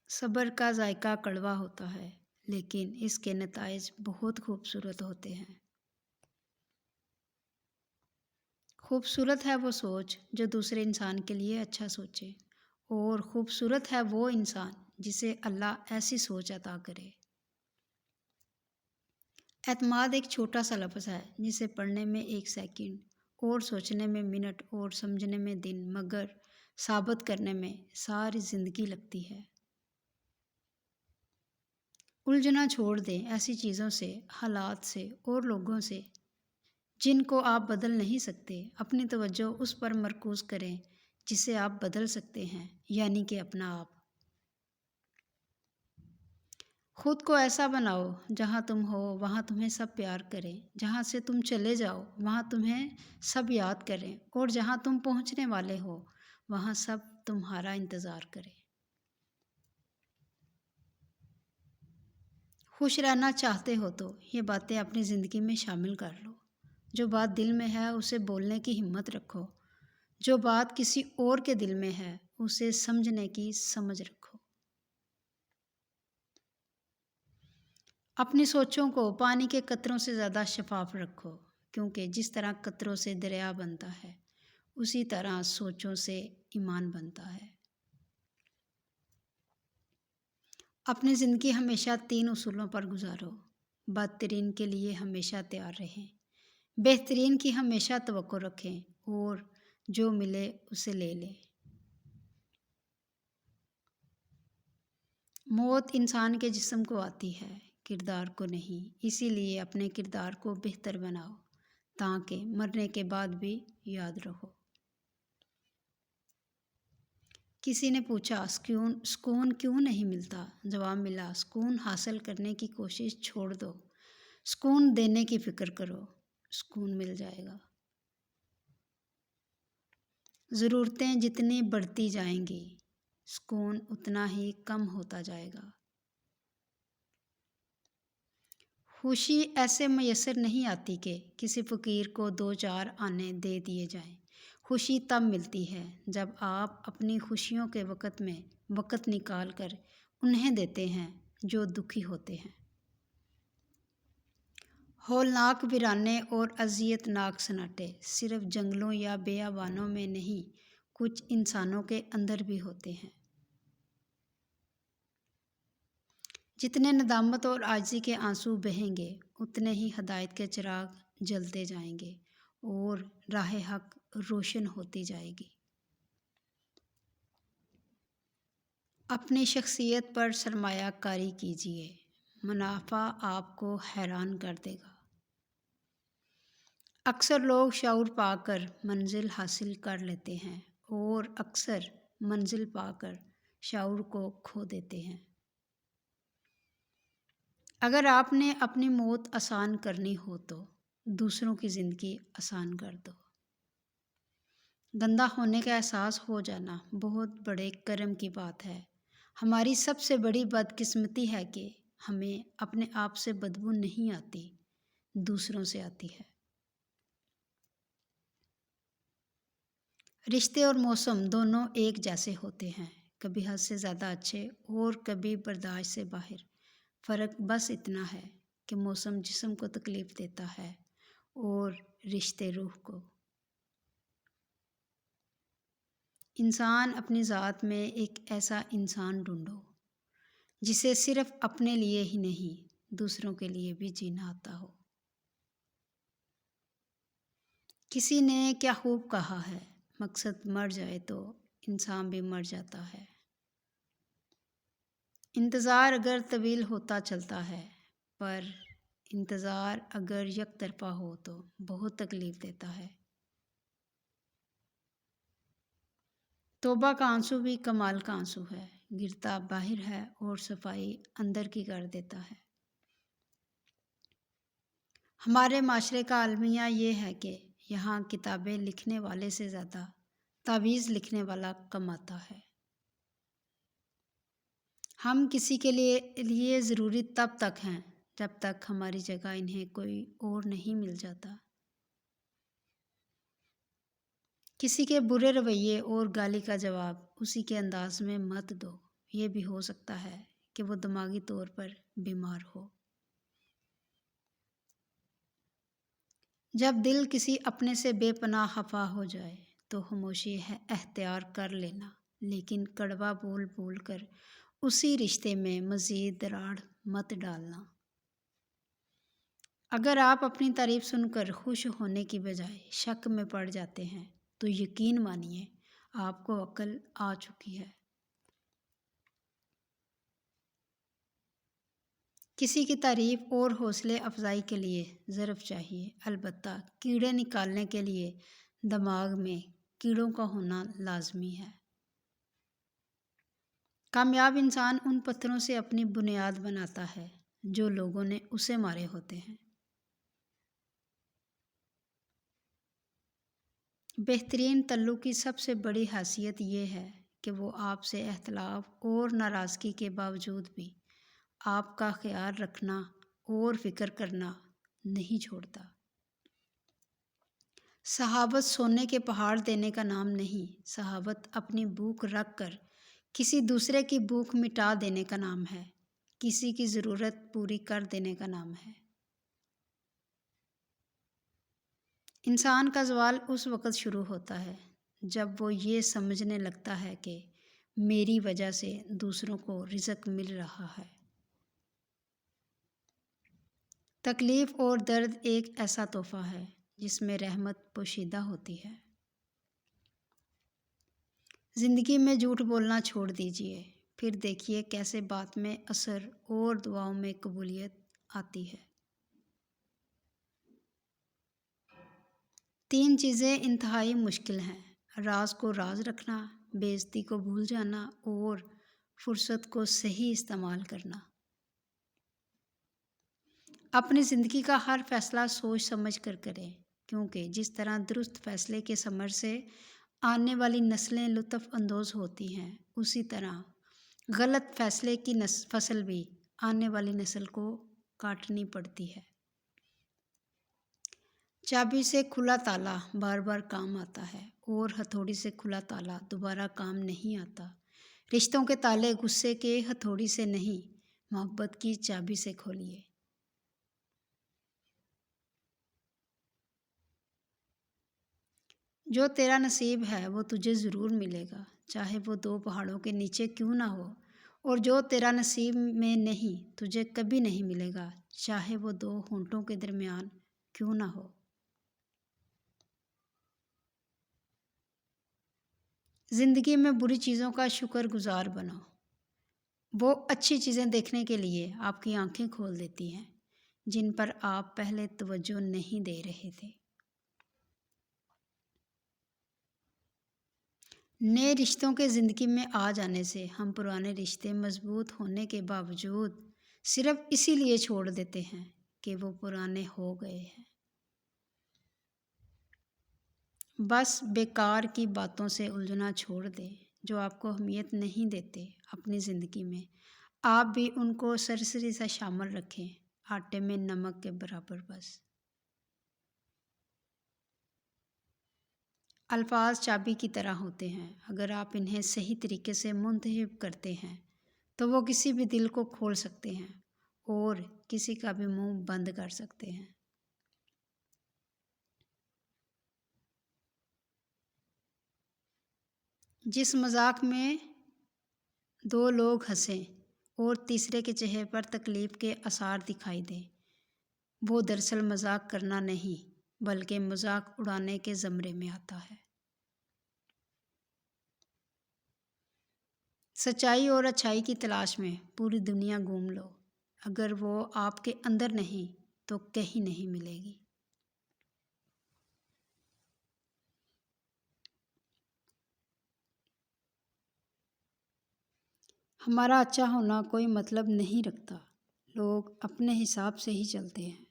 صبر کا ذائقہ کڑوا ہوتا ہے لیکن اس کے نتائج بہت خوبصورت ہوتے ہیں۔ خوبصورت ہے وہ سوچ جو دوسرے انسان کے لیے اچھا سوچے، اور خوبصورت ہے وہ انسان جسے اللہ ایسی سوچ عطا کرے۔ اعتماد ایک چھوٹا سا لفظ ہے جسے پڑھنے میں 1 سیکنڈ اور سوچنے میں منٹ اور سمجھنے میں دن، مگر ثابت کرنے میں ساری زندگی لگتی ہے۔ الجھنا چھوڑ دیں ایسی چیزوں سے، حالات سے اور لوگوں سے جن کو آپ بدل نہیں سکتے۔ اپنی توجہ اس پر مرکوز کریں جسے آپ بدل سکتے ہیں، یعنی کہ اپنا آپ۔ خود کو ایسا بناؤ جہاں تم ہو وہاں تمہیں سب پیار کریں، جہاں سے تم چلے جاؤ وہاں تمہیں سب یاد کریں، اور جہاں تم پہنچنے والے ہو وہاں سب تمہارا انتظار کریں۔ خوش رہنا چاہتے ہو تو یہ باتیں اپنی زندگی میں شامل کر لو۔ جو بات دل میں ہے اسے بولنے کی ہمت رکھو، جو بات کسی اور کے دل میں ہے اسے سمجھنے کی سمجھ رکھو۔ اپنی سوچوں کو پانی کے قطروں سے زیادہ شفاف رکھو، کیونکہ جس طرح قطروں سے دریا بنتا ہے اسی طرح سوچوں سے ایمان بنتا ہے۔ اپنی زندگی ہمیشہ 3 اصولوں پر گزارو۔ بدترین کے لیے ہمیشہ تیار رہیں، بہترین کی ہمیشہ توقع رکھیں، اور جو ملے اسے لے لیں۔ موت انسان کے جسم کو آتی ہے، کردار کو نہیں، اسی لیے اپنے کردار کو بہتر بناؤ تاکہ مرنے کے بعد بھی یاد رہو۔ کسی نے پوچھا سکون کیوں نہیں ملتا؟ جواب ملا، سکون حاصل کرنے کی کوشش چھوڑ دو، سکون دینے کی فکر کرو، سکون مل جائے گا۔ ضرورتیں جتنی بڑھتی جائیں گی سکون اتنا ہی کم ہوتا جائے گا۔ خوشی ایسے میسر نہیں آتی کہ کسی فقیر کو 2 4 آنے دے دیے جائیں۔ خوشی تب ملتی ہے جب آپ اپنی خوشیوں کے وقت میں وقت نکال کر انہیں دیتے ہیں جو دکھی ہوتے ہیں۔ ہولناک ویرانے اور اذیت ناک سناٹے صرف جنگلوں یا بیابانوں میں نہیں، کچھ انسانوں کے اندر بھی ہوتے ہیں۔ جتنے ندامت اور عاجزی کے آنسو بہیں گے اتنے ہی ہدایت کے چراغ جلتے جائیں گے اور راہ حق روشن ہوتی جائے گی۔ اپنی شخصیت پر سرمایہ کاری کیجیے، منافع آپ کو حیران کر دے گا۔ اکثر لوگ شعور پا کر منزل حاصل کر لیتے ہیں اور اکثر منزل پا کر شعور کو کھو دیتے ہیں۔ اگر آپ نے اپنی موت آسان کرنی ہو تو دوسروں کی زندگی آسان کر دو۔ گندا ہونے کا احساس ہو جانا بہت بڑے کرم کی بات ہے۔ ہماری سب سے بڑی بدقسمتی ہے کہ ہمیں اپنے آپ سے بدبو نہیں آتی، دوسروں سے آتی ہے۔ رشتے اور موسم دونوں ایک جیسے ہوتے ہیں، کبھی حد سے زیادہ اچھے اور کبھی برداشت سے باہر۔ فرق بس اتنا ہے کہ موسم جسم کو تکلیف دیتا ہے اور رشتے روح کو۔ انسان اپنی ذات میں ایک ایسا انسان ڈھونڈو جسے صرف اپنے لیے ہی نہیں دوسروں کے لیے بھی جینا آتا ہو۔ کسی نے کیا خوب کہا ہے، مقصد مر جائے تو انسان بھی مر جاتا ہے۔ انتظار اگر طویل ہوتا چلتا ہے، پر انتظار اگر یک طرفہ ہو تو بہت تکلیف دیتا ہے۔ توبہ کا آنسو بھی کمال کا آنسو ہے، گرتا باہر ہے اور صفائی اندر کی کر دیتا ہے۔ ہمارے معاشرے کا المیہ یہ ہے کہ یہاں کتابیں لکھنے والے سے زیادہ تعویذ لکھنے والا کماتا ہے۔ ہم کسی کے لیے ضروری تب تک ہیں جب تک ہماری جگہ انہیں کوئی اور نہیں مل جاتا۔ کسی کے برے رویے اور گالی کا جواب اسی کے انداز میں مت دو، یہ بھی ہو سکتا ہے کہ وہ دماغی طور پر بیمار ہو۔ جب دل کسی اپنے سے بے پناہ خفا ہو جائے تو خاموشی ہے اختیار کر لینا، لیکن کڑوا بول بول کر اسی رشتے میں مزید دراڑ مت ڈالنا۔ اگر آپ اپنی تعریف سن کر خوش ہونے کی بجائے شک میں پڑ جاتے ہیں تو یقین مانیے آپ کو عقل آ چکی ہے۔ کسی کی تعریف اور حوصلے افزائی کے لیے ظرف چاہیے، البتہ کیڑے نکالنے کے لیے دماغ میں کیڑوں کا ہونا لازمی ہے۔ کامیاب انسان ان پتھروں سے اپنی بنیاد بناتا ہے جو لوگوں نے اسے مارے ہوتے ہیں۔ بہترین تعلق کی سب سے بڑی خاصیت یہ ہے کہ وہ آپ سے اختلاف اور ناراضگی کے باوجود بھی آپ کا خیال رکھنا اور فکر کرنا نہیں چھوڑتا۔ صحابت سونے کے پہاڑ دینے کا نام نہیں، صحابت اپنی بھوک رکھ کر کسی دوسرے کی بھوک مٹا دینے کا نام ہے، کسی کی ضرورت پوری کر دینے کا نام ہے۔ انسان کا زوال اس وقت شروع ہوتا ہے جب وہ یہ سمجھنے لگتا ہے کہ میری وجہ سے دوسروں کو رزق مل رہا ہے۔ تکلیف اور درد ایک ایسا تحفہ ہے جس میں رحمت پوشیدہ ہوتی ہے۔ زندگی میں جھوٹ بولنا چھوڑ دیجیے، پھر دیکھیے کیسے بات میں اثر اور دعاؤں میں قبولیت آتی ہے۔ 3 چیزیں انتہائی مشکل ہیں: راز کو راز رکھنا، بے عزتی کو بھول جانا اور فرصت کو صحیح استعمال کرنا۔ اپنی زندگی کا ہر فیصلہ سوچ سمجھ کر کریں، کیونکہ جس طرح درست فیصلے کے ثمر سے آنے والی نسلیں لطف اندوز ہوتی ہیں، اسی طرح غلط فیصلے کی فصل بھی آنے والی نسل کو کاٹنی پڑتی ہے۔ چابی سے کھلا تالا بار بار کام آتا ہے اور ہتھوڑی سے کھلا تالا دوبارہ کام نہیں آتا۔ رشتوں کے تالے غصے کے ہتھوڑی سے نہیں، محبت کی چابی سے کھولیے۔ جو تیرا نصیب ہے وہ تجھے ضرور ملے گا، چاہے وہ 2 پہاڑوں کے نیچے کیوں نہ ہو، اور جو تیرا نصیب میں نہیں تجھے کبھی نہیں ملے گا، چاہے وہ 2 ہونٹوں کے درمیان کیوں نہ ہو۔ زندگی میں بری چیزوں کا شکر گزار بنو، وہ اچھی چیزیں دیکھنے کے لیے آپ کی آنکھیں کھول دیتی ہیں جن پر آپ پہلے توجہ نہیں دے رہے تھے۔ نئے رشتوں کے زندگی میں آ جانے سے ہم پرانے رشتے مضبوط ہونے کے باوجود صرف اسی لیے چھوڑ دیتے ہیں کہ وہ پرانے ہو گئے ہیں۔ بس بیکار کی باتوں سے الجھنا چھوڑ دیں جو آپ کو اہمیت نہیں دیتے اپنی زندگی میں۔ آپ بھی ان کو سرسری سا شامل رکھیں، آٹے میں نمک کے برابر بس۔ الفاظ چابی کی طرح ہوتے ہیں، اگر آپ انہیں صحیح طریقے سے منتخب کرتے ہیں تو وہ کسی بھی دل کو کھول سکتے ہیں اور کسی کا بھی منہ بند کر سکتے ہیں۔ جس مذاق میں 2 لوگ ہنسیں اور تیسرے کے چہرے پر تکلیف کے آثار دکھائی دیں، وہ دراصل مذاق کرنا نہیں بلکہ مذاق اڑانے کے زمرے میں آتا ہے۔ سچائی اور اچھائی کی تلاش میں پوری دنیا گھوم لو، اگر وہ آپ کے اندر نہیں تو کہیں نہیں ملے گی۔ ہمارا اچھا ہونا کوئی مطلب نہیں رکھتا، لوگ اپنے حساب سے ہی چلتے ہیں۔